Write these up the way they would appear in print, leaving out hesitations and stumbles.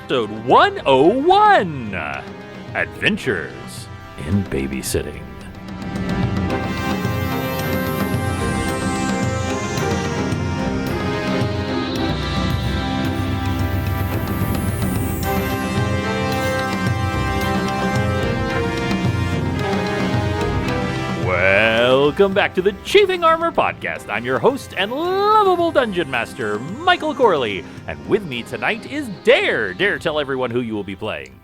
Episode 101 Adventures in Babysitting. Welcome back to the Chafing Armor Podcast. I'm your host and lovable Dungeon Master, Michael Corley. And with me tonight is Dare. Dare, tell everyone who you will be playing.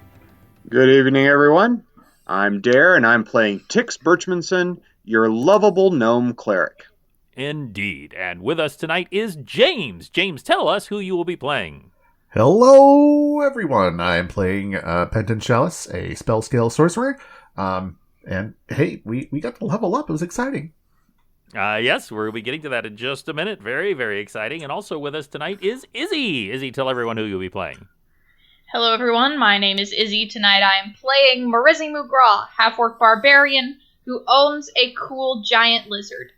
Good evening, everyone. I'm Dare, and I'm playing Tix Birchmanson, your lovable gnome cleric. Indeed. And with us tonight is James. James, tell us who you will be playing. Hello, everyone. I'm playing Penton Chalice, a spell scale sorcerer. And hey, we got to level up. It was exciting. Yes, we'll be getting to that in just a minute. Very, very exciting. And also with us tonight is Izzy. Izzy, tell everyone who you'll be playing. Hello, everyone. My name is Izzy. Tonight I am playing Marizi Mugraw, half-orc barbarian who owns a cool giant lizard.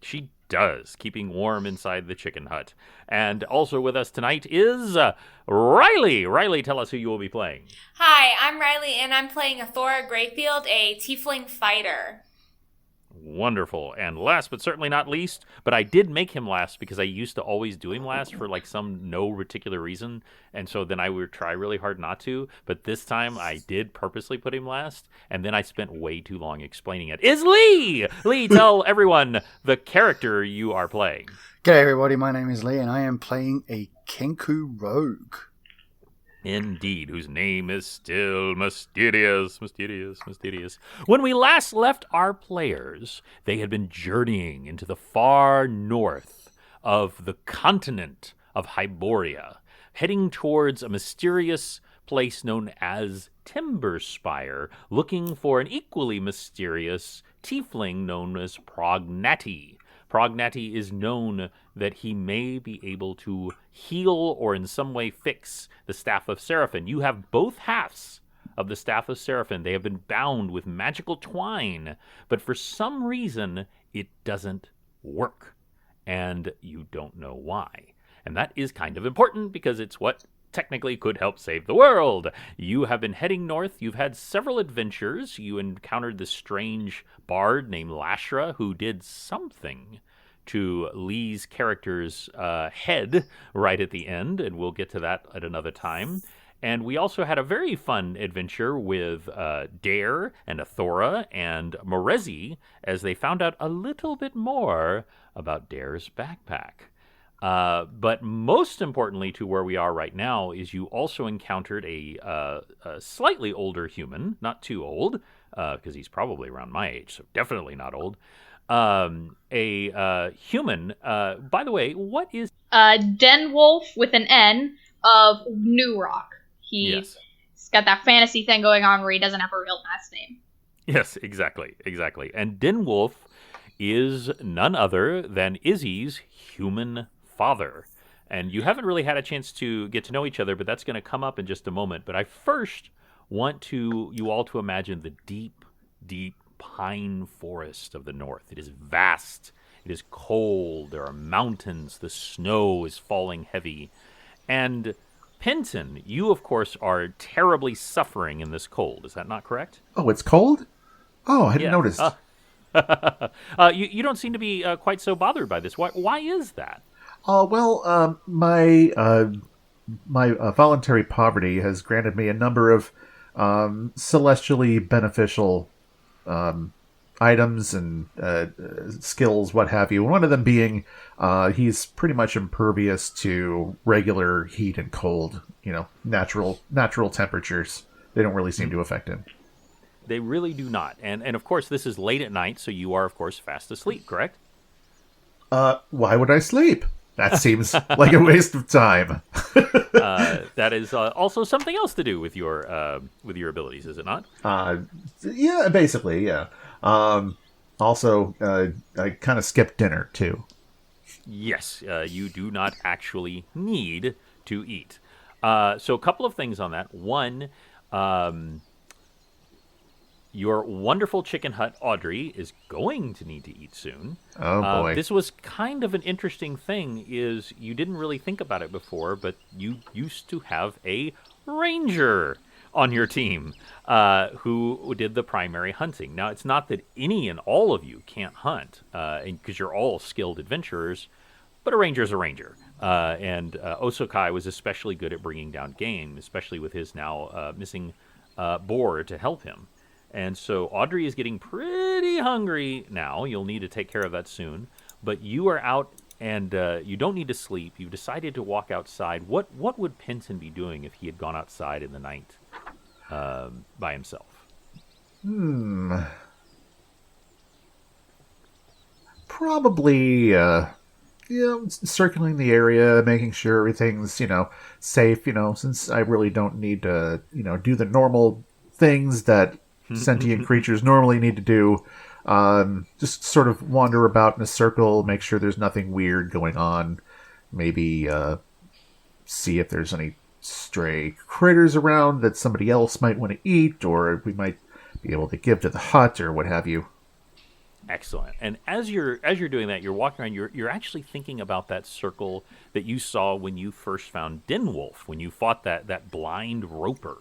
She does, keeping warm inside the chicken hut. And also with us tonight is Riley. Riley, tell us who you will be playing. Hi, I'm Riley, and I'm playing Athora Greyfield, a tiefling fighter. Wonderful. And last but certainly not least, but I did make him last because I used to always do him last for like some no particular reason, and so then I would try really hard not to, but this time I did purposely put him last, and then I spent way too long explaining it. Is Lee! Lee, tell everyone the character you are playing. G'day everybody, my name is Lee and I am playing a Kenku Rogue. Indeed, whose name is still mysterious. When we last left our players, they had been journeying into the far north of the continent of Hyboria, heading towards a mysterious place known as Timberspire, looking for an equally mysterious tiefling known as Prognati. Prognati is known that he may be able to heal or in some way fix the Staff of Seraphim. You have both halves of the Staff of Seraphim. They have been bound with magical twine, but for some reason it doesn't work, and you don't know why. And that is kind of important because it's what technically could help save the world. You have been heading north. You've had several adventures. You encountered this strange bard named Lashra who did something to Lee's character's head right at the end, and we'll get to that at another time. And we also had a very fun adventure with Dare and Athora and Morezi as they found out a little bit more about Dare's backpack. But most importantly to where we are right now is you also encountered a slightly older human, not too old, because he's probably around my age, so definitely not old. A human. By the way, what is Denwolf with an N of New Rock. He's got that fantasy thing going on where he doesn't have a real last name. Yes, exactly. And Denwolf is none other than Izzy's human father. And you haven't really had a chance to get to know each other, but that's going to come up in just a moment. But I first want you all to imagine the deep, deep pine forest of the north. It is vast. It is cold. There are mountains. The snow is falling heavy. And Penton, you, of course, are terribly suffering in this cold. Is that not correct? Oh, it's cold? Oh, I hadn't noticed. You don't seem to be quite so bothered by this. Why is that? My voluntary poverty has granted me a number of celestially beneficial items and skills, what have you. One of them being he's pretty much impervious to regular heat and cold. You know, natural temperatures. They don't really seem to affect him. They really do not. And of course, this is late at night, so you are, of course, fast asleep, correct? Why would I sleep? That seems like a waste of time. That is also something else to do with your abilities, is it not? Yeah, basically, yeah. Also, I kind of skipped dinner, too. Yes, you do not actually need to eat. So a couple of things on that. One, Your wonderful chicken hut, Audrey, is going to need to eat soon. Oh boy. This was kind of an interesting thing, is you didn't really think about it before, but you used to have a ranger on your team who did the primary hunting. Now, it's not that any and all of you can't hunt, because you're all skilled adventurers, but a ranger is a ranger. And Osokai was especially good at bringing down game, especially with his now missing boar to help him. And so Audrey is getting pretty hungry now. You'll need to take care of that soon. But you are out, and you don't need to sleep. You've decided to walk outside. What would Penton be doing if he had gone outside in the night by himself? Probably, circling the area, making sure everything's, safe, since I really don't need to, do the normal things that sentient creatures normally need to do. Just sort of wander about in a circle, make sure there's nothing weird going on. Maybe see if there's any stray critters around that somebody else might want to eat, or we might be able to give to the hut, or what have you. Excellent. And as you're doing that, you're walking around. You're actually thinking about that circle that you saw when you first found Dinwolf, when you fought that blind roper.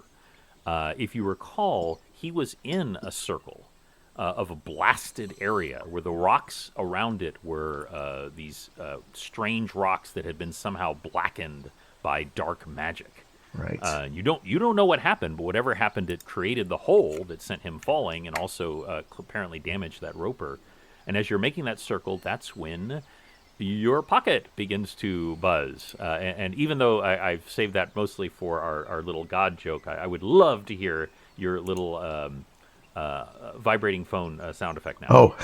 If you recall, he was in a circle of a blasted area where the rocks around it were these strange rocks that had been somehow blackened by dark magic. Right. You don't know what happened, but whatever happened, it created the hole that sent him falling, and also apparently damaged that roper. And as you're making that circle, that's when your pocket begins to buzz. And even though I've saved that mostly for our little god joke, I would love to hear your little vibrating phone sound effect now. Oh.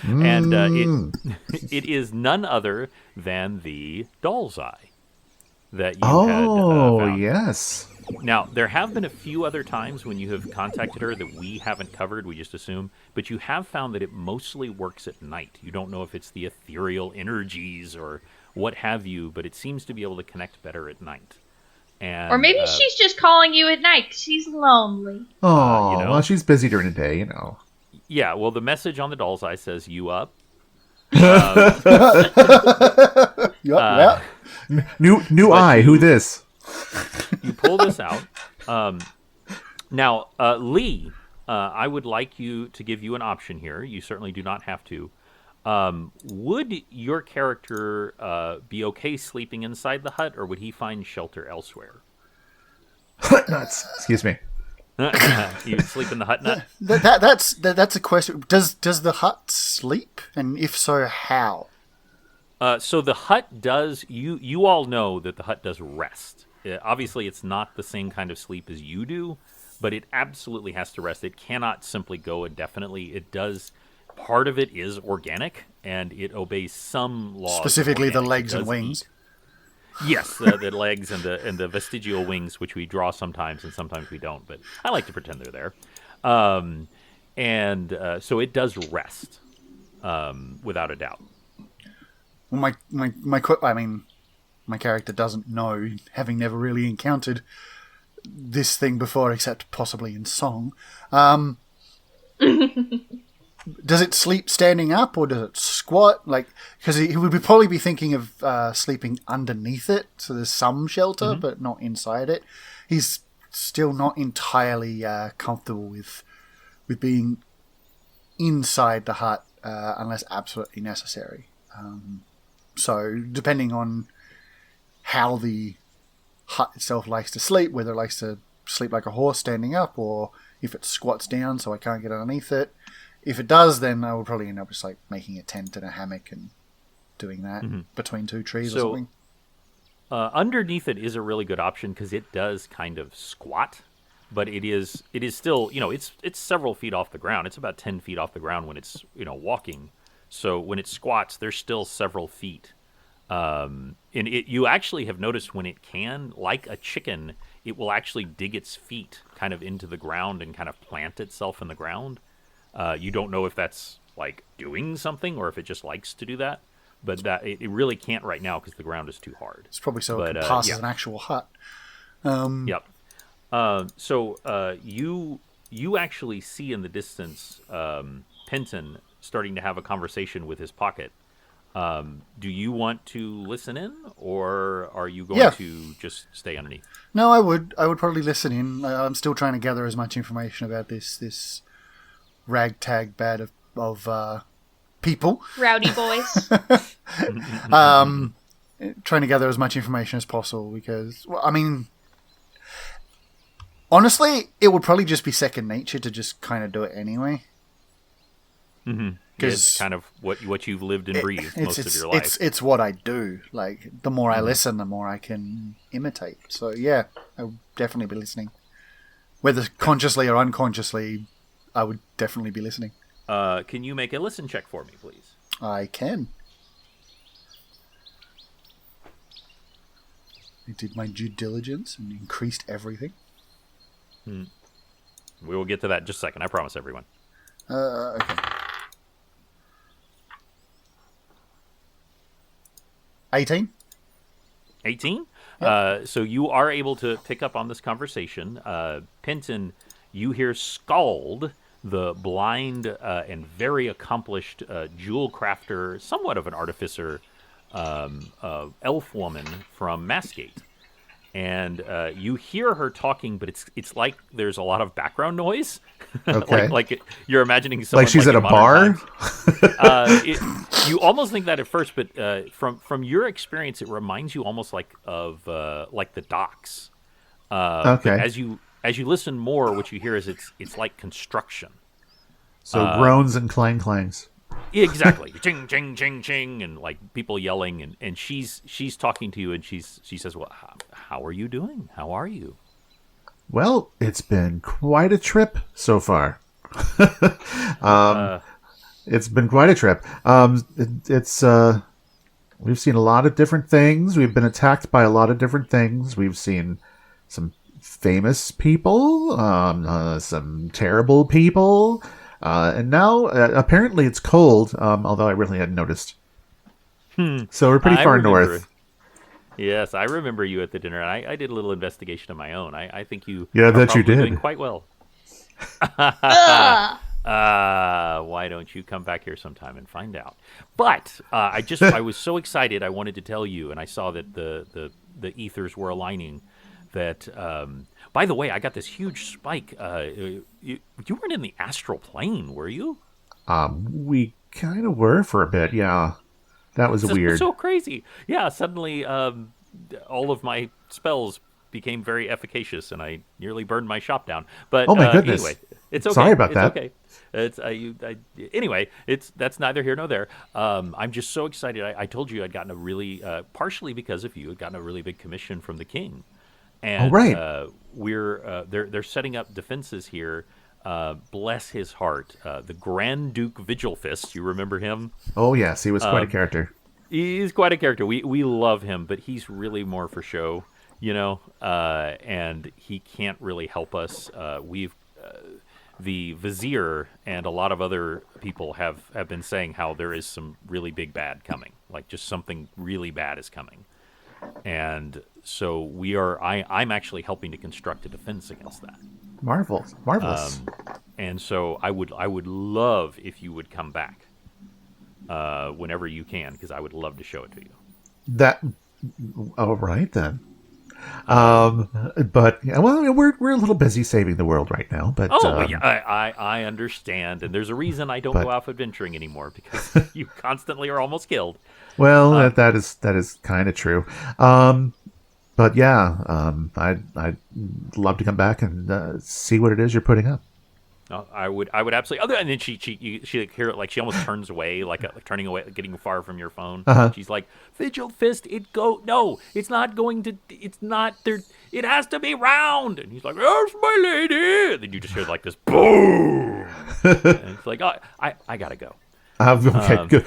And it is none other than the doll's eye that you had found. Yes. Now, there have been a few other times when you have contacted her that we haven't covered, we just assume, but you have found that it mostly works at night. You don't know if it's the ethereal energies or what have you, but it seems to be able to connect better at night. And, Or maybe she's just calling you at night 'cause she's lonely. Oh, well, she's busy during the day, Yeah, well, the message on the doll's eye says, "You up?" Yep. New eye, who this? You pull this out. Now, Lee, I would like you to give you an option here. You certainly do not have to. Would your character be okay sleeping inside the hut, or would he find shelter elsewhere? Excuse me. You sleep in the hut, Nut? That's a question. Does the hut sleep, and if so, how? So the hut does. You all know that the hut does rest. Obviously, it's not the same kind of sleep as you do, but it absolutely has to rest. It cannot simply go indefinitely. It does. Part of it is organic, and it obeys some laws. Specifically, the legs and wings. Eat. Yes, the legs and the vestigial wings, which we draw sometimes, and sometimes we don't. But I like to pretend they're there. So it does rest, without a doubt. Well, my character doesn't know, having never really encountered this thing before, except possibly in song. Does it sleep standing up, or does it squat? Because he would probably be thinking of sleeping underneath it, so there's some shelter, but not inside it. He's still not entirely comfortable with being inside the hut unless absolutely necessary. So depending on how the hut itself likes to sleep, whether it likes to sleep like a horse standing up, or if it squats down so I can't get underneath it. If it does, then I will probably end up just making a tent and a hammock and doing that between two trees or something. Underneath it is a really good option because it does kind of squat, but it is still, it's several feet off the ground. It's about 10 feet off the ground when it's walking. So when it squats, there's still several feet. And you actually have noticed when it can, like a chicken, it will actually dig its feet kind of into the ground and kind of plant itself in the ground. You don't know if that's doing something or if it just likes to do that, but that it really can't right now because the ground is too hard. It's probably so it can pass as an actual hut. Yep. You actually see in the distance Penton starting to have a conversation with his pocket. Do you want to listen in, or are you going Yeah. to just stay underneath? No, I would probably listen in. I'm still trying to gather as much information about this ragtag band of people. Rowdy boys. Trying to gather as much information as possible because, well, I mean, honestly, it would probably just be second nature to just kind of do it anyway. It's kind of what you've lived and breathed most of your life. It's what I do. Like, the more I listen, the more I can imitate. So, yeah, I would definitely be listening. Whether consciously or unconsciously, I would definitely be listening. Can you make a listen check for me, please? I can. I did my due diligence and increased everything. We will get to that in just a second. I promise everyone. Okay. 18? 18? So you are able to pick up on this conversation. Penton, you hear Scald, the blind and very accomplished jewel crafter, somewhat of an artificer, elf woman from Masgate. And you hear her talking, but it's like there's a lot of background noise. Okay. like you're imagining someone Like she's like at in a modern bar? times. You almost think that at first, but from your experience, it reminds you almost like of like the docks. But Okay. as you listen more, what you hear is it's like construction. So groans and clangs. Exactly, ching ching ching ching, and like people yelling, and she's talking to you, and she says, "Well, how are you doing? How are you?" Well, it's been quite a trip so far. It's been quite a trip. We've seen a lot of different things. We've been attacked by a lot of different things. We've seen some famous people, some terrible people, and now apparently it's cold. Although I really hadn't noticed. So we're pretty I far remember. north. Yes, I remember you at the dinner. I did a little investigation of my own. I think you Yeah, are that you probably did. doing quite well. Ugh. Why don't you come back here sometime and find out? But I was so excited. I wanted to tell you, and I saw that the ethers were aligning. That by the way, I got this huge spike. You weren't in the astral plane, were you? We kind of were for a bit. Yeah, that was This was weird. so crazy. Yeah, suddenly all of my spells became very efficacious, and I nearly burned my shop down. But Oh my goodness. anyway, it's okay. Sorry about it's that. Okay. It's anyway. That's neither here nor there. I'm just so excited. I told you I'd gotten a really partially because of you. I'd gotten a really big commission from the king, and right. they're setting up defenses here. Bless his heart, the Grand Duke Vigilfist. You remember him? Oh yes, he was quite a character. He's quite a character. We love him, but he's really more for show, and he can't really help us. The Vizier and a lot of other people have been saying how there is some really big bad coming, like just something really bad is coming. And so I'm actually helping to construct a defense against that. Marvelous. And so I would love if you would come back whenever you can, because I would love to show it to you. That. All right then. But well, I mean, we're a little busy saving the world right now. But yeah, I understand, and there's a reason I don't go out adventuring anymore, because you constantly are almost killed. well, that is kind of true. But yeah, I'd love to come back and see what it is you're putting up. I would absolutely. And then she hear it, like she almost turns away, like turning away, getting far from your phone. She's like, "Vigil Fist, no, it's not going to. It's not there. It has to be round." And he's like, "Yes, my lady." And then you just hear like this boom, and it's like, "Oh, I gotta go." Okay,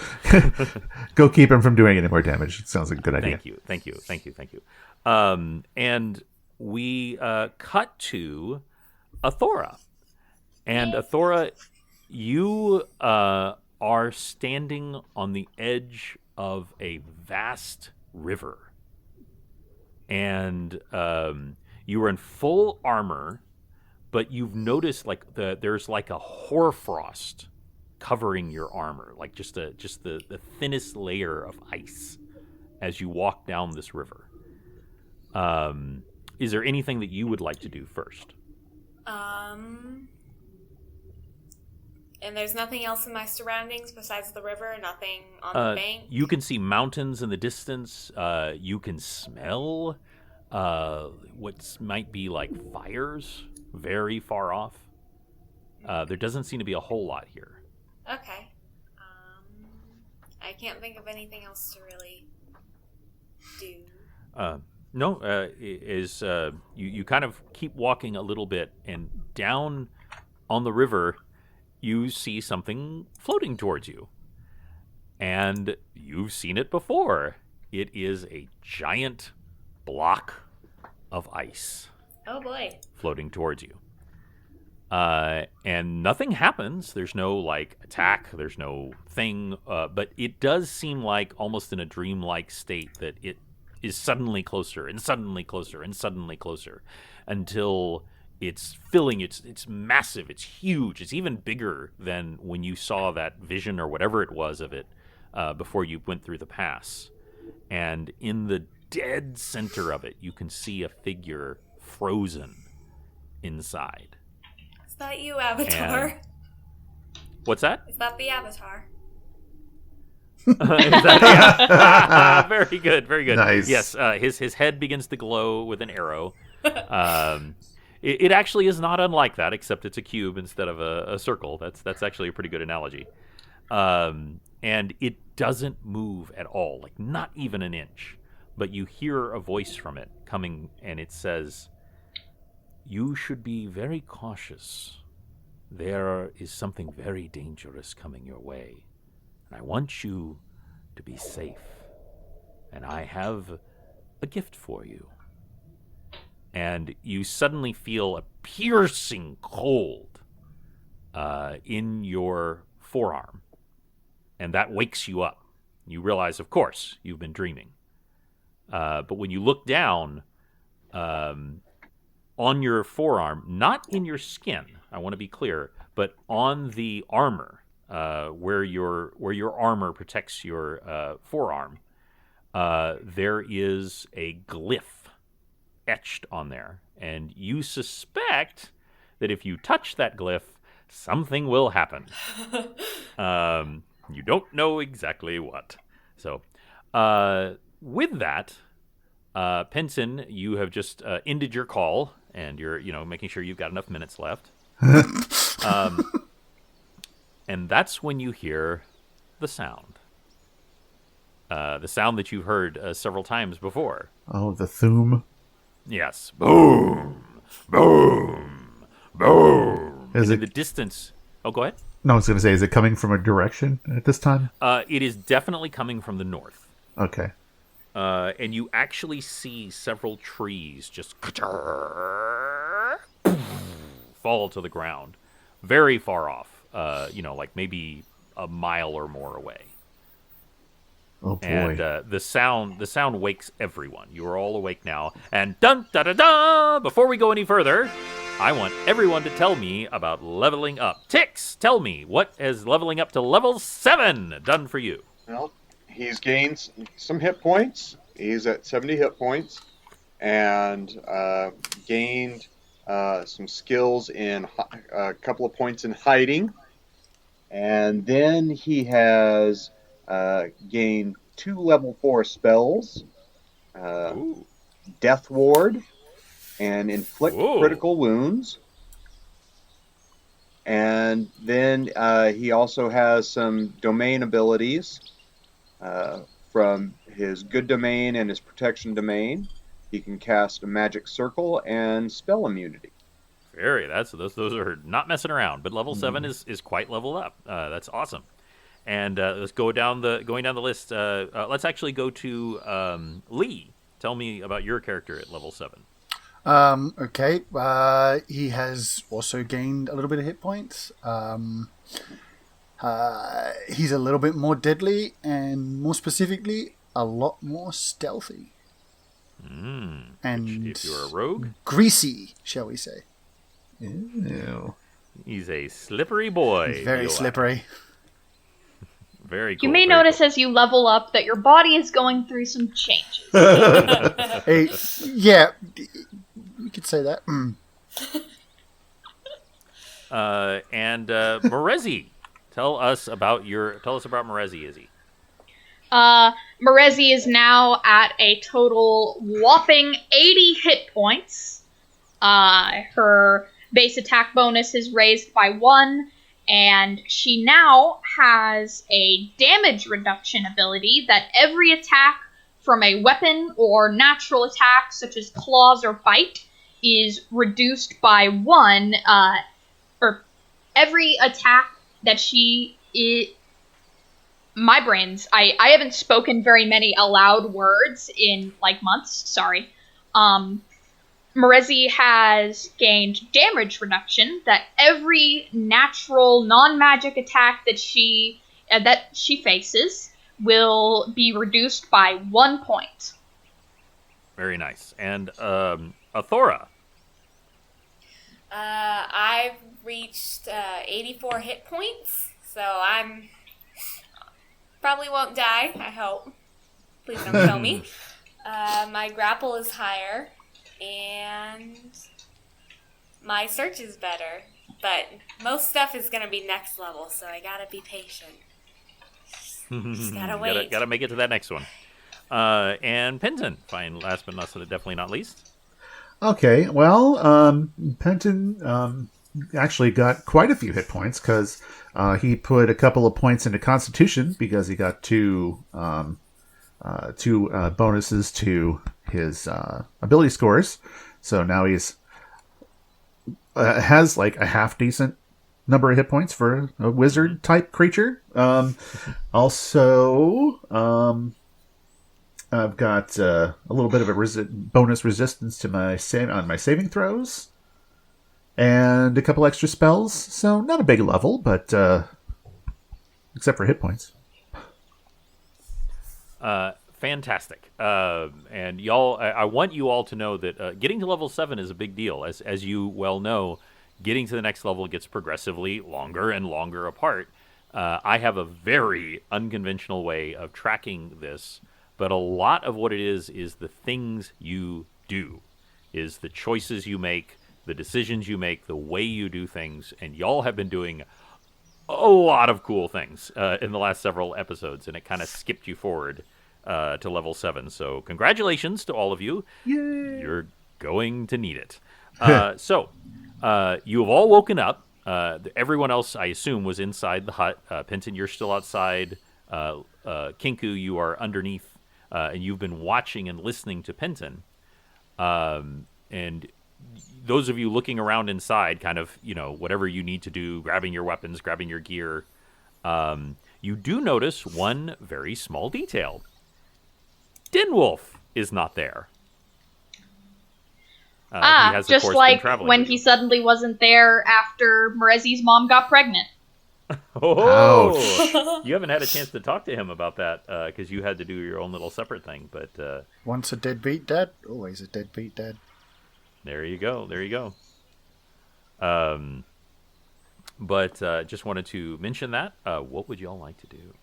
go keep him from doing any more damage. It sounds like a good idea. Thank you. And we cut to Athora. And Athora, you are standing on the edge of a vast river. And You are in full armor, but you've noticed like there's like a hoarfrost covering your armor, like just the thinnest layer of ice as you walk down this river. Is there anything that you would like to do first? And there's nothing else in my surroundings besides the river, nothing on the bank. You can see mountains in the distance. You can smell what might be like fires very far off. There doesn't seem to be a whole lot here. Okay. I can't think of anything else to really do. No, you kind of keep walking a little bit, and down on the river, you see something floating towards you. And you've seen it before. It is a giant block of ice. Oh boy. Floating towards you. And nothing happens. There's no, like, attack. There's no thing. But it does seem like, almost in a dreamlike state, that it is suddenly closer and suddenly closer and suddenly closer until it's filling. It's massive. It's huge. It's even bigger than when you saw that vision or whatever it was of it before you went through the pass. And in the dead center of it, you can see a figure frozen inside. Is that you, Avatar? And what's that? Is that the Avatar? Very good, very good. Nice. Yes, his head begins to glow with an arrow. It actually is not unlike that, except it's a cube instead of a circle. That's actually a pretty good analogy. And it doesn't move at all, like not even an inch. But you hear a voice from it coming, and it says, "You should be very cautious. There is something very dangerous coming your way. And I want you to be safe. And I have a gift for you." And you suddenly feel a piercing cold in your forearm. And that wakes you up. You realize, of course, you've been dreaming. But when you look down on your forearm, not in your skin, I want to be clear, but on the armor, where your armor protects your forearm, there is a glyph etched on there, and you suspect that if you touch that glyph, something will happen. You don't know exactly what. So, with that, Penson, you have just ended your call, and you're making sure you've got enough minutes left. And that's when you hear the sound. The sound that you've heard several times before. Oh, the Thum. Yes. Boom! Boom! Boom! Is And it- in the distance... Oh, go ahead. No, I was going to say, is it coming from a direction at this time? It is definitely coming from the north. Okay. And you actually see several trees just fall to the ground, very far off. Like maybe a mile or more away. Oh boy. And the sound wakes everyone. You are all awake now. And dun da da da! Before we go any further, I want everyone to tell me about leveling up. Tix, tell me, what has leveling up to level 7 done for you? Well, he's gained some hit points. He's at 70 hit points, and gained some skills in a couple of points in hiding. And then he has gained 2 level 4 spells, Death Ward, and Inflict Critical Wounds. And then he also has some domain abilities from his good domain and his protection domain. He can cast a magic circle and spell immunity. Those are not messing around, but level 7 is quite leveled up. That's awesome. And let's going down the list. Let's actually go to Lee. Tell me about your character at level 7. Okay. He has also gained a little bit of hit points. He's a little bit more deadly, and more specifically, a lot more stealthy. and If you're a rogue, greasy, shall we say? Ew. he's a slippery boy. Very Eli. slippery. Very cool. You may very notice cool. as you level up that your body is going through some changes. Yeah, we could say that. And Morezi, tell us about Morezi, Izzy. Morezi is now at a total whopping 80 hit points. Her base attack bonus is raised by 1, and she now has a damage reduction ability that every attack from a weapon or natural attack, such as claws or bite, is reduced by 1, or every attack that my brains. I haven't spoken very many aloud words in, like, months. Sorry. Morezi has gained damage reduction that every natural non-magic attack that she faces will be reduced by 1 point. Very nice. And Athora. I've reached 84 hit points, so I'm probably won't die, I hope. Please don't kill me. My grapple is higher, and my search is better. But most stuff is going to be next level, so I gotta be patient. Just gotta wait. Gotta make it to that next one. And Penton, fine, last but definitely not least. Okay, well, Penton actually got quite a few hit points because he put a couple of points into Constitution because he got two bonuses to his ability scores. So now he's has like a half decent number of hit points for a wizard type creature. Also, I've got a little bit of a bonus resistance to my saving throws, and a couple extra spells. So not a big level, but except for hit points. Fantastic. And y'all, I want you all to know that getting to level 7 is a big deal. As you well know, getting to the next level gets progressively longer and longer apart. I have a very unconventional way of tracking this, but a lot of what it is the things you do, is the choices you make, the decisions you make, the way you do things, and y'all have been doing a lot of cool things in the last several episodes, and it kind of skipped you forward to level 7. So congratulations to all of you. Yay! You're going to need it. So you have all woken up. Everyone else, I assume, was inside the hut. Penton, you're still outside. Kinku, you are underneath, and you've been watching and listening to Penton. And those of you looking around inside, kind of, whatever you need to do, grabbing your weapons, grabbing your gear, you do notice one very small detail. Dinwolf is not there. He has, of just course, like been traveling when with he you. suddenly wasn't there after Morezi's mom got pregnant. Oh, you haven't had a chance to talk to him about that because you had to do your own little separate thing. But Once a deadbeat dad, always a deadbeat dad. there you go. There you go. But just wanted to mention that. What would y'all like to do?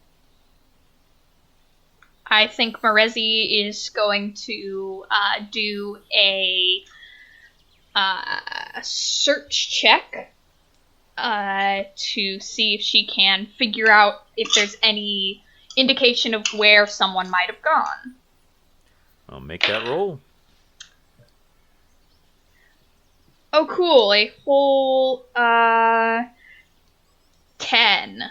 I think Morezi is going to do a search check to see if she can figure out if there's any indication of where someone might have gone. I'll make that roll. Oh, cool. A whole 10.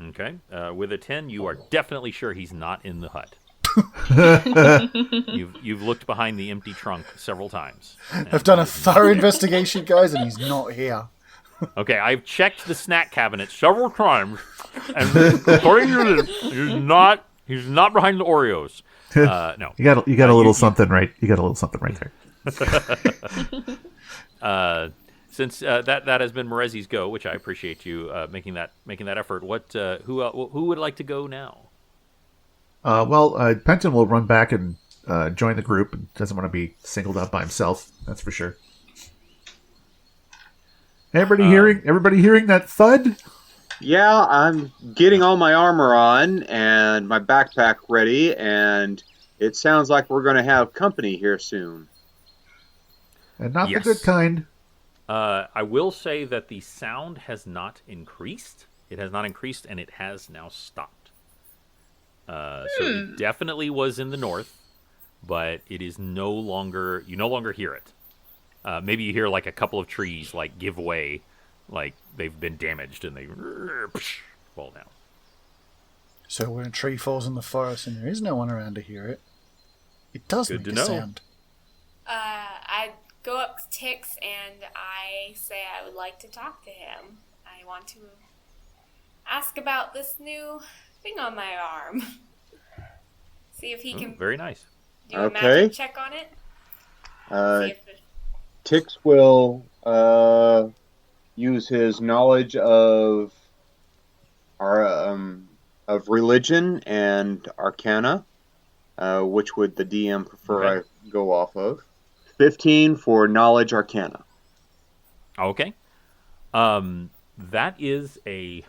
Okay. With a 10, you are definitely sure he's not in the hut. You've looked behind the empty trunk several times. I've done a thorough investigation, guys, and he's not here. Okay, I've checked the snack cabinet several times, and according to this, he's not behind the Oreos. No, You got a little something right. You got a little something right there. Since that has been Morezi's go, which I appreciate you making that effort. Who would like to go now? Penton will run back and join the group and doesn't want to be singled out by himself. That's for sure. Everybody hearing that thud? Yeah, I'm getting all my armor on and my backpack ready, and it sounds like we're going to have company here soon. And not Yes. the good kind. I will say that the sound has not increased. It has not increased, and it has now stopped. So it definitely was in the north, but it is no longer. You no longer hear it. Maybe you hear like a couple of trees like give way, like they've been damaged and they fall down. So when a tree falls in the forest and there is no one around to hear it, it does Good make to a know. sound. I go up to Tix and I say I would like to talk to him. I want to ask about this new thing on my arm. See if he can Very nice. do a Okay. magic check on it. See if it- Tix will use his knowledge of of religion and arcana, which would the DM prefer Okay. I go off of. 15 for knowledge arcana. Okay. That is a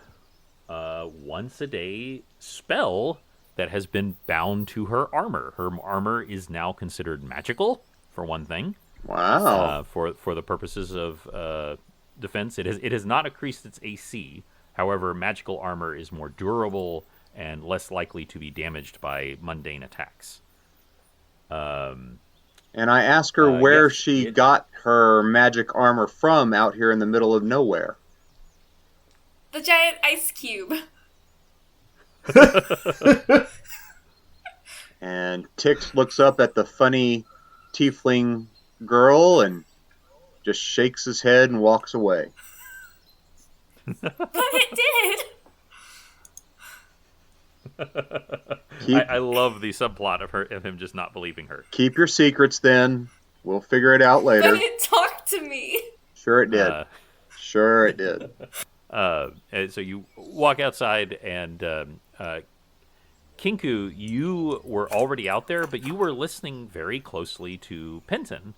once a day spell that has been bound to her armor. Her armor is now considered magical, for one thing. Wow. For the purposes of defense, it has not increased its AC. However, magical armor is more durable and less likely to be damaged by mundane attacks. And I asked her where yes, she it- got her magic armor from out here in the middle of nowhere. the giant ice cube. And Tix looks up at the funny tiefling girl and just shakes his head and walks away. But it did. Keep, I love the subplot of him just not believing her. keep your secrets then. We'll figure it out later. But it talked to me. Sure it did. Sure it did. And so you walk outside, and Kinku, you were already out there, but you were listening very closely to Penton.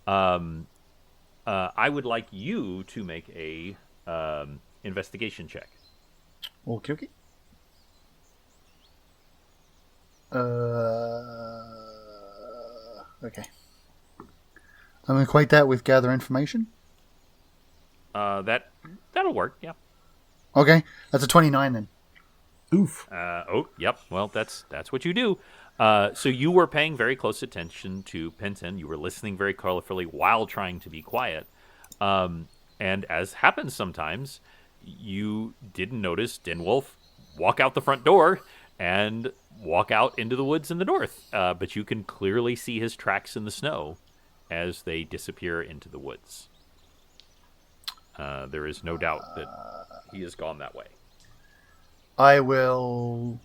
I would like you to make a investigation check. Okay, okay. Okay. I'm going to equate that with gather information. That'll work. Yeah. Okay, that's a 29 then. Oof. Yep. Well, that's what you do. So you were paying very close attention to Penton. You were listening very carefully while trying to be quiet. And as happens sometimes, you didn't notice Dinwolf walk out the front door and walk out into the woods in the north. But you can clearly see his tracks in the snow as they disappear into the woods. There is no doubt that he has gone that way. I will,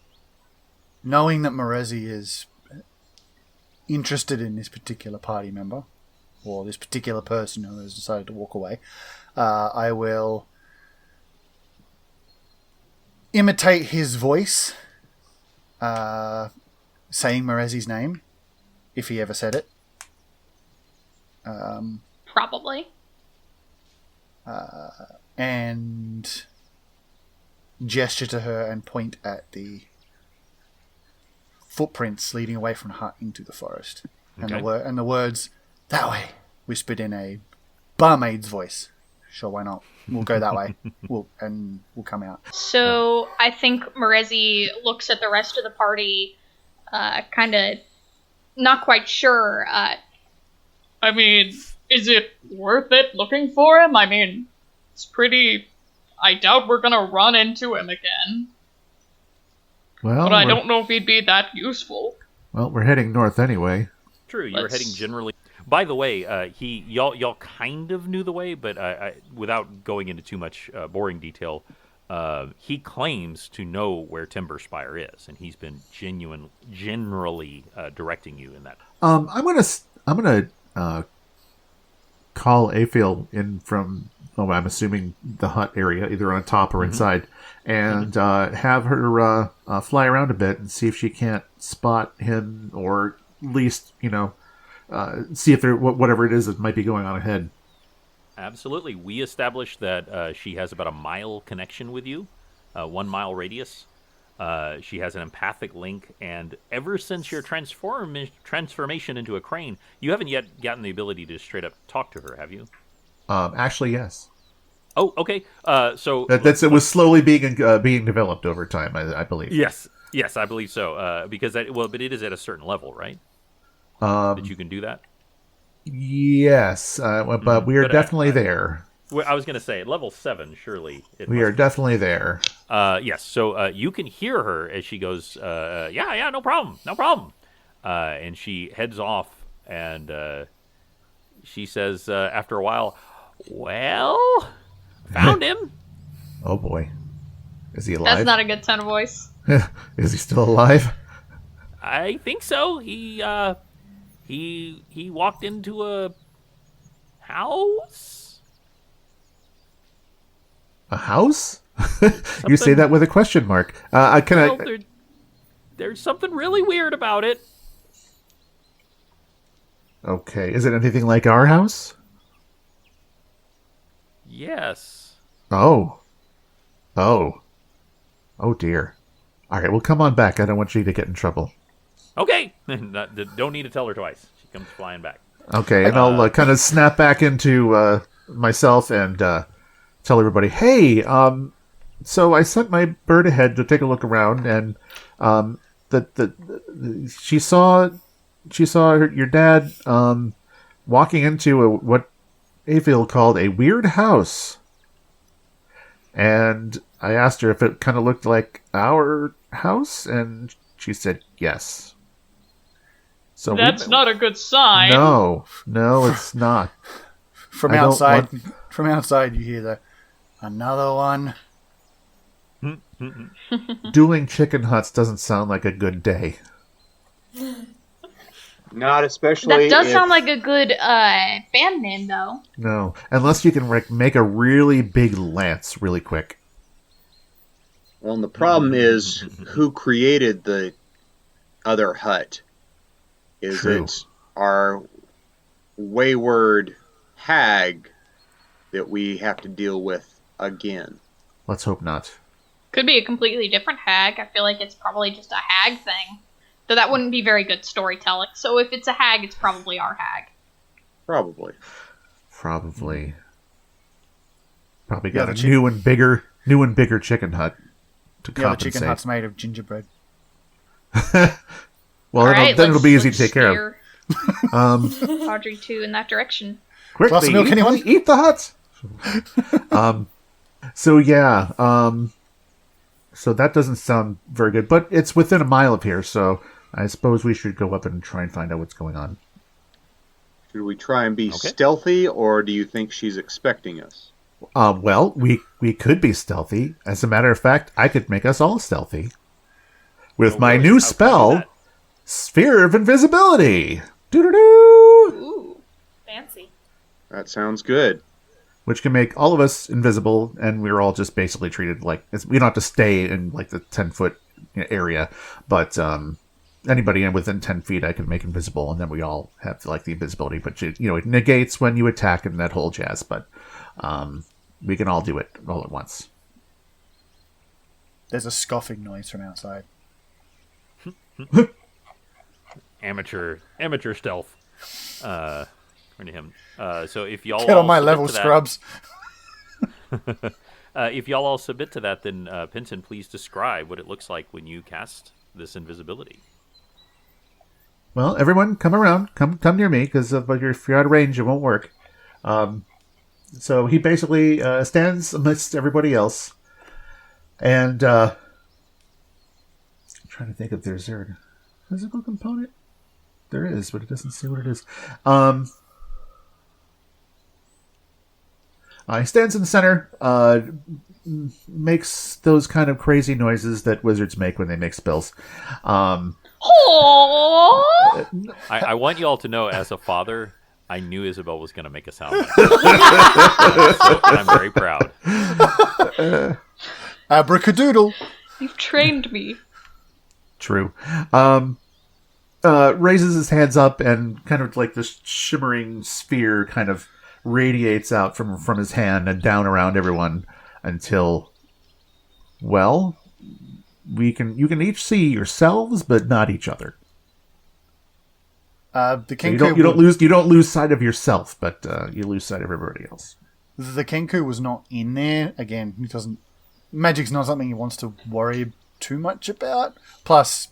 knowing that Morezi is interested in this particular party member, or this particular person who has decided to walk away, I will imitate his voice, saying Morezi's name, if he ever said it. Probably. And gesture to her and point at the footprints leading away from the hut into the forest. Okay. And the words, "That way," whispered in a barmaid's voice. Sure, why not? We'll go that way. We'll come out. So I think Morezi looks at the rest of the party, kind of not quite sure. I mean, is it worth it looking for him? I mean, it's pretty... I doubt we're gonna run into him again. Well, But I don't know if he'd be that useful. Well, we're heading north anyway. True, you were Let's- heading generally. By the way, y'all kind of knew the way, but without going into too much boring detail, he claims to know where Timber Spire is, and he's been generally directing you in that. I'm gonna call Afiel in from, I'm assuming the hut area, either on top or inside, and have her fly around a bit and see if she can't spot him or least, see if there whatever it is that might be going on ahead. Absolutely. We established that she has about a mile connection with you, 1 mile radius. She has an empathic link, and ever since your transformation into a crane, you haven't yet gotten the ability to straight up talk to her, have you? Actually, yes. Oh, okay. So It was slowly being developed over time, I believe. yes, I believe so. Because but it is at a certain level, right? That you can do that. Yes, but we are definitely there. I was going to say at level 7, surely We are definitely there. Yes, so you can hear her as she goes, yeah, no problem. And she heads off, and she says after a while, well, found him. Oh boy. Is he alive? That's not a good tone of voice. Is he still alive? I think so. He walked into a house. A house? You say that with a question mark. There's something really weird about it. Okay, is it anything like our house? Yes. Oh dear. All right, well, come on back. I don't want you to get in trouble. Okay. Don't need to tell her twice. She comes flying back. Okay, and I'll kind of snap back into myself and tell everybody, hey, so I sent my bird ahead to take a look around, and she saw your dad walking into what Avil called a weird house, and I asked her if it kind of looked like our house, and she said yes. So that's not a good sign. No, it's not. From outside, you hear the another one. Doing chicken huts doesn't sound like a good day. Not especially. That does sound like a good band name, though. No, unless you can make a really big lance really quick. Well, and the problem is who created the other hut? Is True. it our wayward hag that we have to deal with again? Let's hope not. Could be a completely different hag. I feel like it's probably just a hag thing. Though that wouldn't be very good storytelling. So if it's a hag, it's probably our hag. Probably. Probably got a new and bigger chicken hut to compensate. The chicken hut's made of gingerbread. Well, Alright, then it'll be easy to take care of. Audrey 2 in that direction. Quickly, milk, anyone? Eat the huts. So yeah, so that doesn't sound very good, but it's within a mile of here, so I suppose we should go up and try and find out what's going on. Should we try and be stealthy, or do you think she's expecting us? Well, we could be stealthy. As a matter of fact, I could make us all stealthy with my new spell, Sphere of Invisibility. Doo-doo-doo! Ooh, fancy. That sounds good. Which can make all of us invisible, and we're all just basically treated like we don't have to stay in like the 10-foot area, but anybody within 10 feet I can make invisible, and then we all have like the invisibility. But it negates when you attack and that whole jazz. But we can all do it all at once. There's a scoffing noise from outside. Amateur stealth. According to him. So if y'all Get on my submit level, to that- scrubs. if y'all all submit to that, then Pinson, please describe what it looks like when you cast this invisibility. Well, everyone, come around. Come near me, because if you're out of range, it won't work. So he basically stands amidst everybody else. And I'm trying to think if there's a physical component. There is, but it doesn't say what it is. He stands in the center, makes those kind of crazy noises that wizards make when they make spells. Aww! I want you all to know, as a father, I knew Isabel was going to make a sound like that. So I'm very proud. Abracadoodle. You've trained me. True. raises his hands up, and kind of like this shimmering sphere kind of radiates out from his hand and down around everyone until, well, you can each see yourselves, but not each other. The So Kenku you don't lose sight of yourself, but you lose sight of everybody else. The Kenku was not in there. Again, he doesn't. Magic's not something he wants to worry too much about. Plus,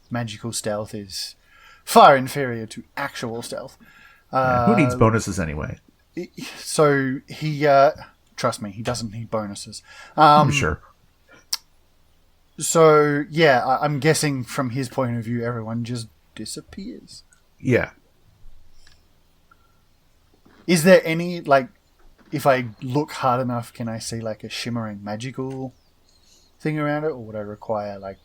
magical stealth is far inferior to actual stealth. Who needs bonuses anyway? So he, trust me, he doesn't need bonuses. I'm sure. So yeah, I'm guessing from his point of view, everyone just disappears. Yeah. Is there any, like, if I look hard enough, can I see like a shimmering magical thing around it, or would I require like?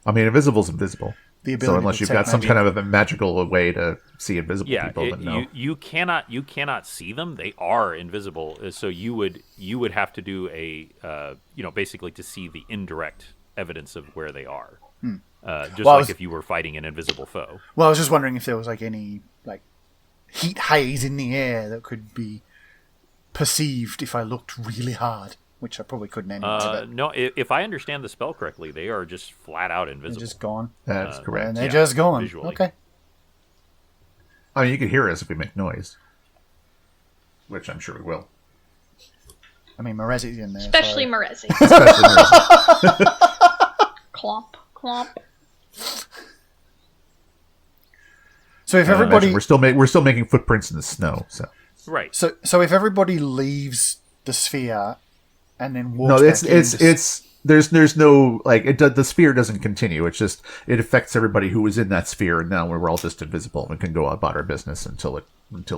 I mean, invisible's invisible. The ability So unless to you've got detect some magic? kind of a magical way to see invisible people, then no. you cannot see them. They are invisible. So you would have to do a basically to see the indirect evidence of where they are. If you were fighting an invisible foe. Well, I was just wondering if there was like any like heat haze in the air that could be perceived if I looked really hard, which I probably couldn't anyway. But No, if I understand the spell correctly, they are just flat out they're invisible. just gone. That's correct. And they're just gone. visually. Okay. I mean, you can hear us if we make noise, which I'm sure we will. I mean, Morezi's in there. Especially so... Morezi. Especially noise. Clomp, clomp. So if everybody, we're still making footprints in the snow. So Right. so if everybody leaves the sphere and then walks no, back in, there's no like the sphere doesn't continue. It's just it affects everybody who was in that sphere, and now we're all just invisible and can go about our business until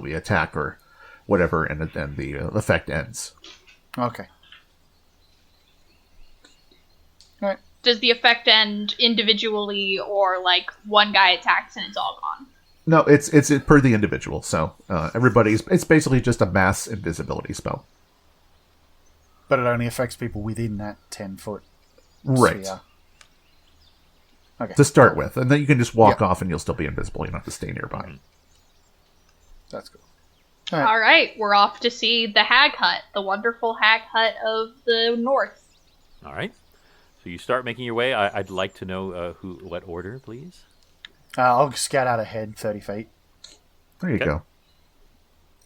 we attack or whatever, and the effect ends. Okay. All right. Does the effect end individually, or like one guy attacks and it's all gone? No, it's per the individual. So it's basically just a mass invisibility spell. But it only affects people within that 10-foot Right. sphere. Okay. To start with, and then you can just walk Yep. off and you'll still be invisible. You don't have to stay nearby. That's cool. All right. All right, we're off to see the Hag Hut, the wonderful Hag Hut of the North. All right. So you start making your way. I'd like to know what order, please. I'll scout out ahead 30 feet. There you Okay. go.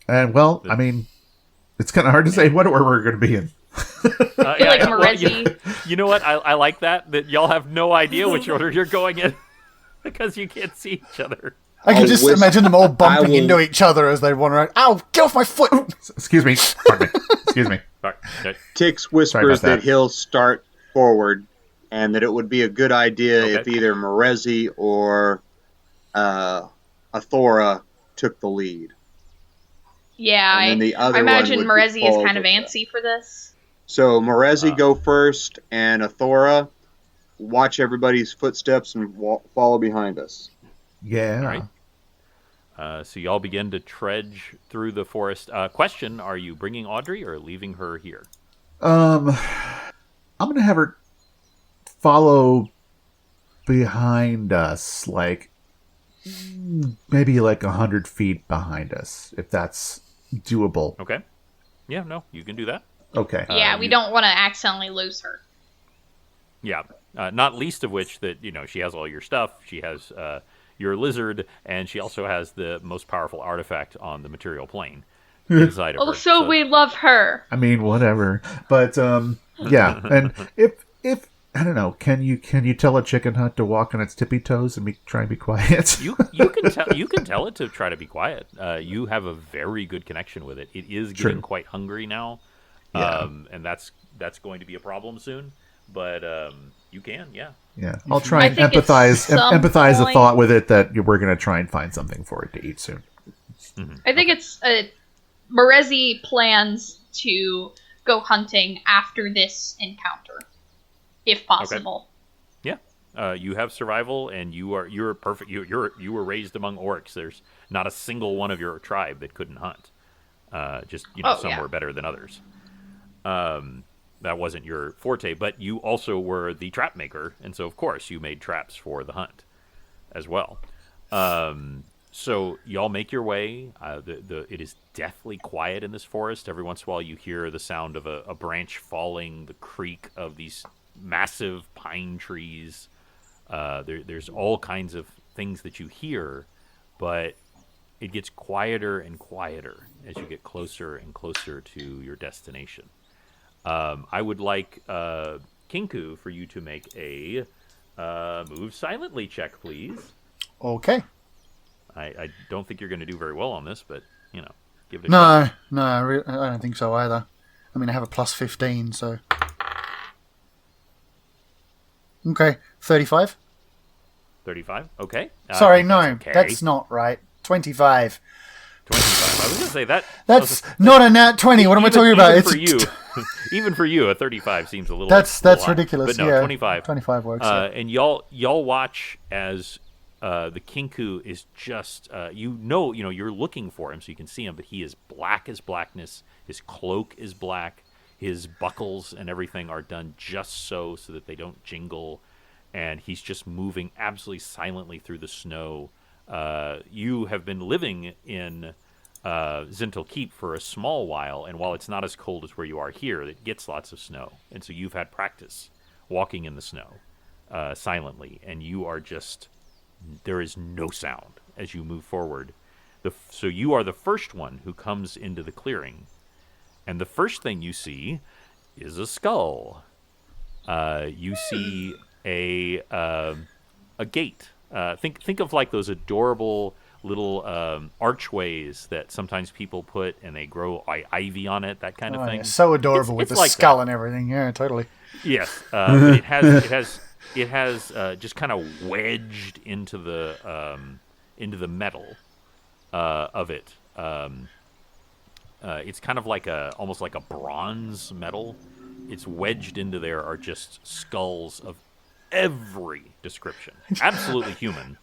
And well, I mean, it's kind of hard to say what order we're going to be in. I feel like Morezi. You know what? I like that y'all have no idea which order you're going in because you can't see each other. I can I'll just whisper- imagine them all bumping I will- into each other as they wander around. Ow! Get off my foot! Excuse me. Pardon me. Excuse me. All right. Okay. Tix whispers that. that he'll start forward, and that it would be a good idea if Okay. either Morezi or Athora took the lead. Yeah, And then the other I imagine one would Morezi is follow kind of with that. antsy for this. So Morezi go first, and Athora watch everybody's footsteps and follow behind us. Yeah. All right. So y'all begin to trudge through the forest. Question: are you bringing Audrey or leaving her here? I'm gonna have her follow behind us, like maybe like 100 feet behind us, if that's doable. Okay. Yeah. No, you can do that. Okay. Yeah, we don't want to accidentally lose her. Yeah. Not least of which that she has all your stuff. She has your lizard, and she also has the most powerful artifact on the material plane inside of her. Also, we love her. I mean, whatever. But yeah. And if I don't know, can you tell a chicken hut to walk on its tippy toes and try and be quiet? You can tell it to try to be quiet. You have a very good connection with it. It is getting True. quite hungry now, Yeah. and that's going to be a problem soon. But you can, yeah. Yeah, I'll try and I think at empathize the some thought with it that we're going to try and find something for it to eat soon. I think it's Morezi plans to go hunting after this encounter, if possible. Yeah, you have survival, and you're perfect. You were raised among orcs. There's not a single one of your tribe that couldn't hunt. Just some yeah. were better than others. that wasn't your forte. But you also were the trap maker, and so of course you made traps for the hunt as well. So y'all make your way. It is deathly quiet in this forest. Every once in a while, you hear the sound of a branch falling, the creak of these massive pine trees. There's all kinds of things that you hear, but it gets quieter and quieter as you get closer and closer to your destination. I would like Kinku for you to make a move silently check, please. Okay. I don't think you're going to do very well on this, but, give it a shot. No, I don't think so either. I mean, I have a plus 15, so... Okay, 35. 35? Okay. Sorry, no, okay. that's not right. 25. 25. I was going to say that... That's not a nat 20. What am I talking about? For you, even for you, a 35 seems a little... That's ridiculous. But no, yeah, 25. 25 works. Yeah. And y'all watch as the Kinku is just... you're looking for him so you can see him, but he is black as blackness. His cloak is black. His buckles and everything are done just so that they don't jingle. And he's just moving absolutely silently through the snow. You have been living in Zintel Keep for a small while, and while it's not as cold as where you are here, it gets lots of snow. And so you've had practice walking in the snow silently, and you are just... There is no sound as you move forward. So you are the first one who comes into the clearing. And the first thing you see is a skull. You see a gate. Think of like those adorable little archways that sometimes people put and they grow ivy on it, that kind of thing. Yeah, so adorable with it's the like skull that. And everything. Yeah, totally. Yes, but it has just kind of wedged into the metal of it. It's kind of like almost like a bronze metal. It's wedged into there are just skulls of every description. Absolutely human,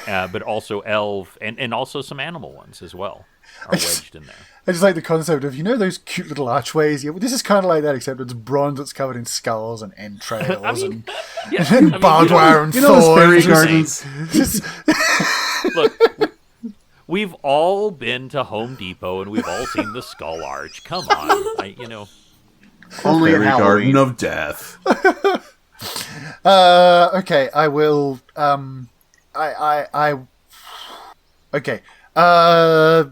but also elf and also some animal ones as well are wedged in there. I just like the concept of, those cute little archways? Yeah, well, this is kind of like that, except it's bronze that's covered in skulls and entrails and barbed wire and those fairy thorns. gardens. Just- Look, we've all been to Home Depot and we've all seen the skull arch. Come on, Only at Fairy Halloween. garden of death. Okay, I will. Okay. I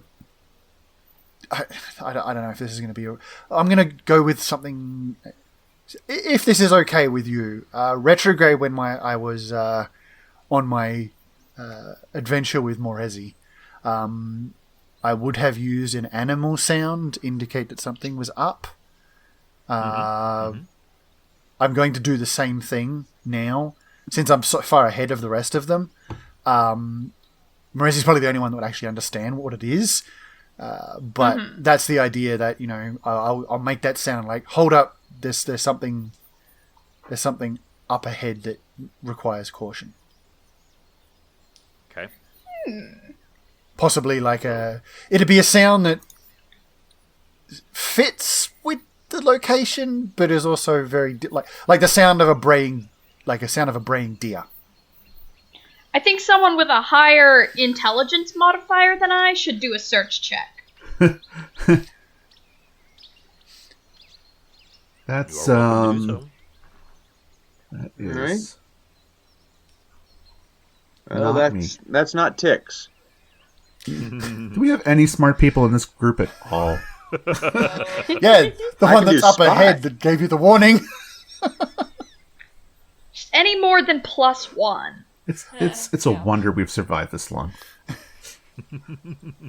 don't know if this is going to be. I'm going to go with something. If this is okay with you, retrograde when I was on my adventure with Morezi, I would have used an animal sound to indicate that something was up. I'm going to do the same thing now, since I'm so far ahead of the rest of them. Morezi's probably the only one that would actually understand what it is. But that's the idea that, I'll make that sound like, hold up, there's something up ahead that requires caution. Okay. Possibly like it'd be a sound that fits with the location, but is also very like the sound of a braying deer. I think someone with a higher intelligence modifier than I should do a search check. That's You are welcome to do so. that is Right. Not me. That's not ticks. Do we have any smart people in this group at all? Yeah, the I one can that's do up spy. ahead that gave you the warning. Any more than +1. It's a wonder we've survived this long.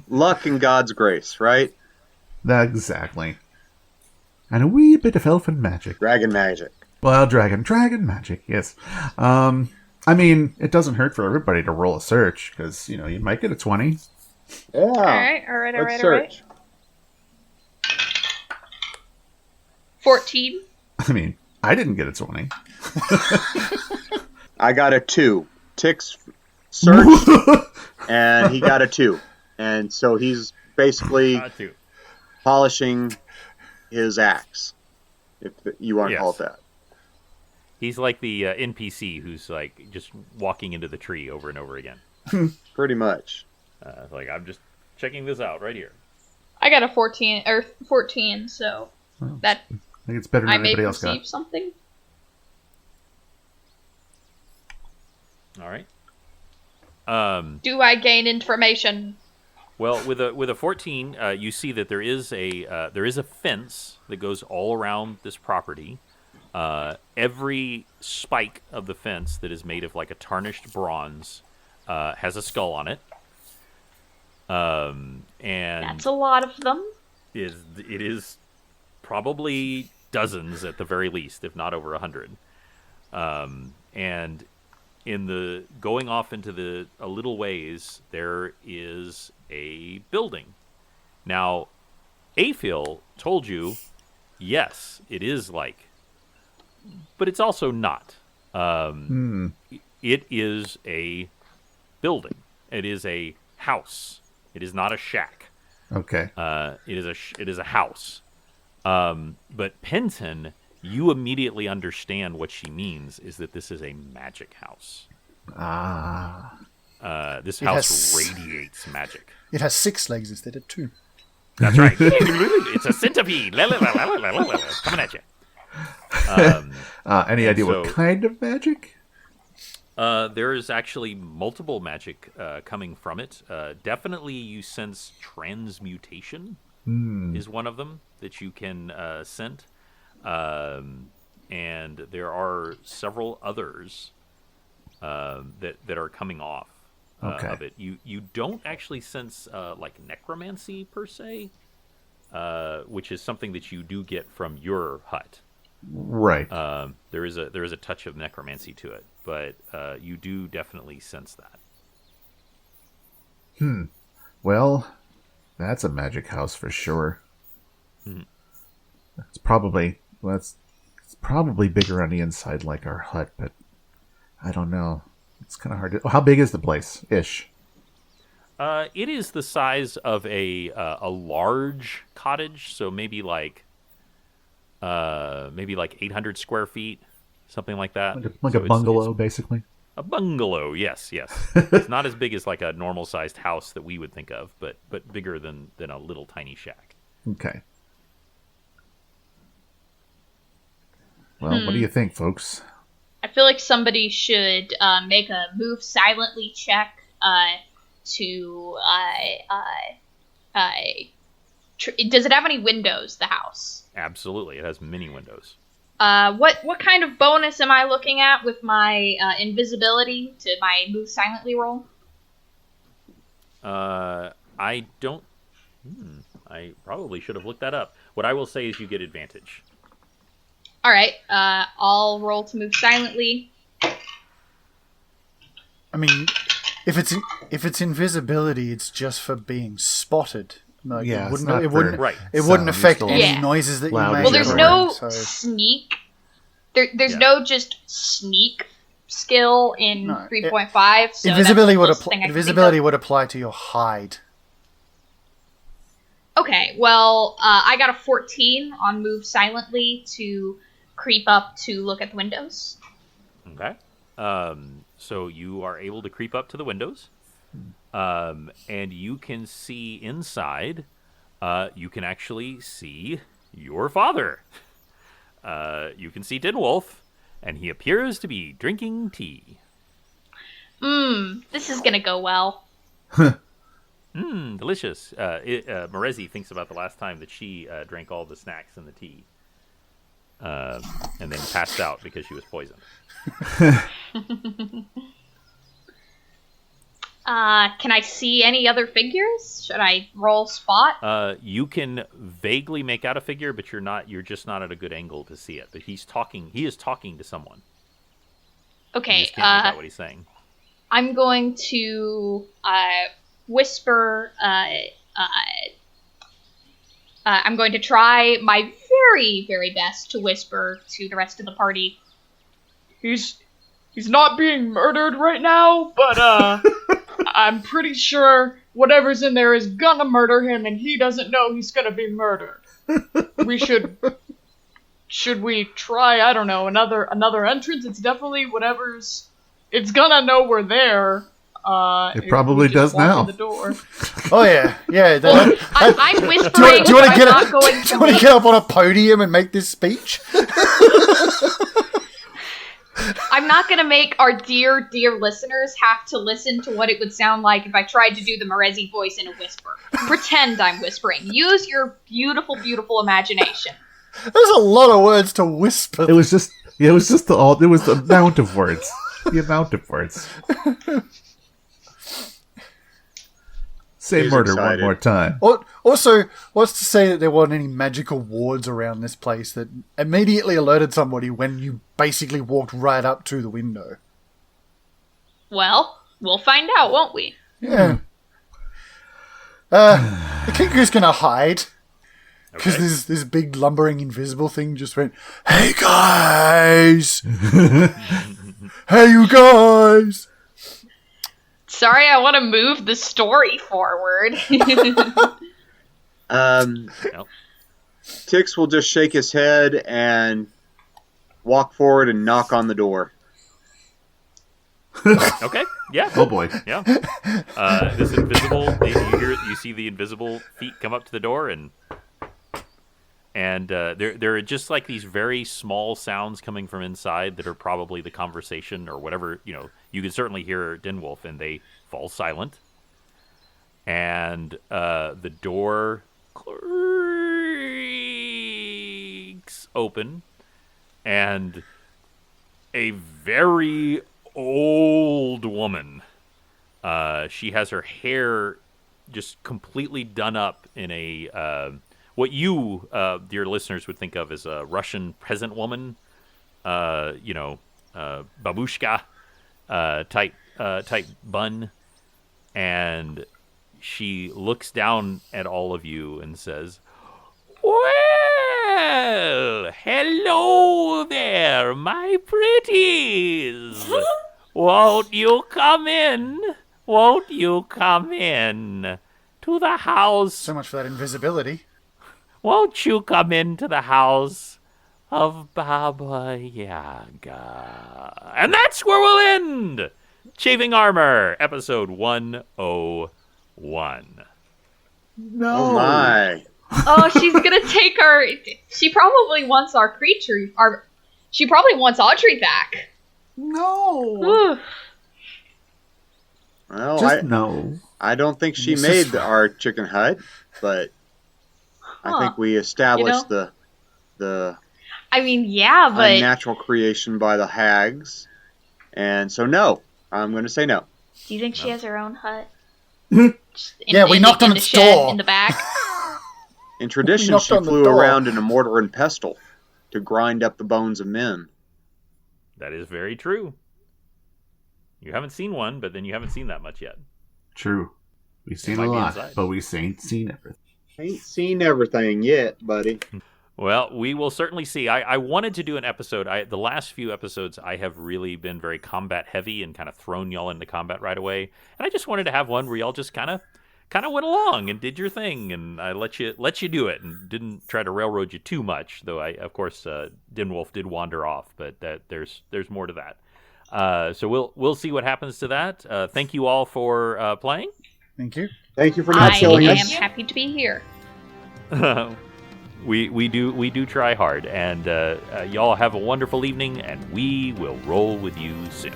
Luck and God's grace, right? Exactly. And a wee bit of elfin magic. Dragon magic. Well, dragon magic, yes. I mean, it doesn't hurt for everybody to roll a search, because, you might get a 20. Yeah. Alright. Let's search. 14. I mean, I didn't get a 20. I got a 2. Ticks searched, and he got a 2. And so he's basically Too. polishing his axe. you want to call it Yes. that. He's like the NPC who's like just walking into the tree over and over again. Pretty much. Like, I'm just checking this out right here. I got a 14, so Well, that I think it's better than I may anybody else perceive got. something. All right. Do I gain information? Well, with a 14, you see that there is a fence that goes all around this property. Every spike of the fence that is made of like a tarnished bronze has a skull on it. And That's a lot of them. it is probably dozens at the very least, if not over 100. And in the going off into a little ways, there is a building. Now, Aphil told you, yes, it is like, but it's also not. It is a building. It is a house. It is not a shack. Okay. It is a house. But Penton, you immediately understand what she means is that this is a magic house. Ah. This It house has- radiates magic. It has 6 legs instead of 2. That's right. It's a centipede. Coming at you. Any idea what so- kind of magic? There is actually multiple magic coming from it. Definitely you sense transmutation is one of them that you can scent. And there are several others that are coming off Okay. of it. You don't actually sense like necromancy per se, which is something that you do get from your hut. Right. There is a touch of necromancy to it, but you do definitely sense that. Well, that's a magic house for sure. It's probably it's probably bigger on the inside like our hut, but I don't know. It's kind of hard to. How big is the place? Ish. It is the size of a large cottage, so maybe like 800 square feet, something like that. Like So a it's bungalow, basically. a bungalow, yes. It's not as big as like a normal sized house that we would think of, but bigger than a little tiny shack. Okay. Well, what do you think, folks? I feel like somebody should make a move silently check to. Does it have any windows? The house. Absolutely, it has many windows. What kind of bonus am I looking at with my invisibility to my move silently roll? I don't. I probably should have looked that up. What I will say is you get advantage. All right. I'll roll to move silently. I mean, if it's invisibility, it's just for being spotted. Like, Yeah, it it's wouldn't. not It wouldn't. for Right. It wouldn't sound. affect You're any still Yeah. noises that you loud make. Well, there's everywhere. no So, sneak. There's Yeah. no just sneak skill in No, 3.5. So invisibility that's the would closest thing I can think invisibility of. would apply to your hide. Okay, well, I got a 14 on move silently to creep up to look at the windows. Okay. So you are able to creep up to the windows, and you can see inside. You can actually see your father. You can see Dinwolf, and he appears to be drinking tea. This is gonna go well. Delicious. Morezi thinks about the last time that she drank all the snacks and the tea, and then passed out because she was poisoned. Can I see any other figures? Should I roll spot? You can vaguely make out a figure, but you're just not at a good angle to see it. But he is talking to someone. You Okay, just can't make out what he's saying. I'm going to whisper. I'm going to try my very, very best to whisper to the rest of the party. He's not being murdered right now, but I'm pretty sure whatever's in there is gonna murder him, and he doesn't know he's gonna be murdered. We should should we try, I don't know, another entrance? It's definitely whatever's... It's gonna know we're there. It if probably we just does walk now. in the door. Oh yeah. Well, I'm whispering, Do you want but to get I'm not going do you want to get up on a podium and make this speech? I'm not going to make our dear, dear listeners have to listen to what it would sound like if I tried to do the Morezi voice in a whisper. Pretend I'm whispering. Use your beautiful, beautiful imagination. There's a lot of words to whisper. It was just the amount of words. The amount of words. Say He's murder excited. one more time. Also, what's to say that there weren't any magical wards around this place that immediately alerted somebody when you basically walked right up to the window? Well, we'll find out, won't we? Yeah. The Kinku's gonna hide. Because Okay. this big lumbering invisible thing just went, "Hey guys! Hey you guys!" Sorry, I want to move the story forward. Well, Tix will just shake his head and walk forward and knock on the door. okay. Yeah. Oh boy. Yeah. This invisible. You see the invisible feet come up to the door, and there are just like these very small sounds coming from inside that are probably the conversation or whatever. You can certainly hear Dinwolf, and they fall silent. And the door creaks open, and a very old woman. She has her hair just completely done up in a what you, dear listeners, would think of as a Russian peasant woman. Babushka type bun, and she looks down at all of you and says, "Well, hello there, my pretties. Won't you come in? Won't you come in to the house? So much for that invisibility. Won't you come into the house of Baba Yaga?" And that's where we'll end Chafing Armor, episode 101. No. Oh my. Oh, she's gonna take our... She probably wants our creature... She probably wants Audrey back. No. Ooh. Well, Just no. I don't think she This made is- our chicken hut, but I think we established the I mean, yeah, but... unnatural creation by the hags. And so no, I'm going to say no. Do you think she has her own hut? Yeah, we knocked on the its shed door. in the back. In tradition, knocked she on the flew door. around in a mortar and pestle to grind up the bones of men. That is very true. You haven't seen one, but then you haven't seen that much yet. True. We've seen might a be lot, inside. but we ain't seen everything. Ain't seen everything yet, buddy. Well, we will certainly see. I wanted to do an episode. The last few episodes, I have really been very combat heavy and kind of thrown y'all into combat right away. And I just wanted to have one where y'all just kind of went along and did your thing, and I let you do it and didn't try to railroad you too much. Though Dinwolf did wander off, but there's more to that. So we'll see what happens to that. Thank you all for playing. Thank you. Thank you for not I killing am us. happy to be here. We do try hard, and y'all have a wonderful evening, and we will roll with you soon.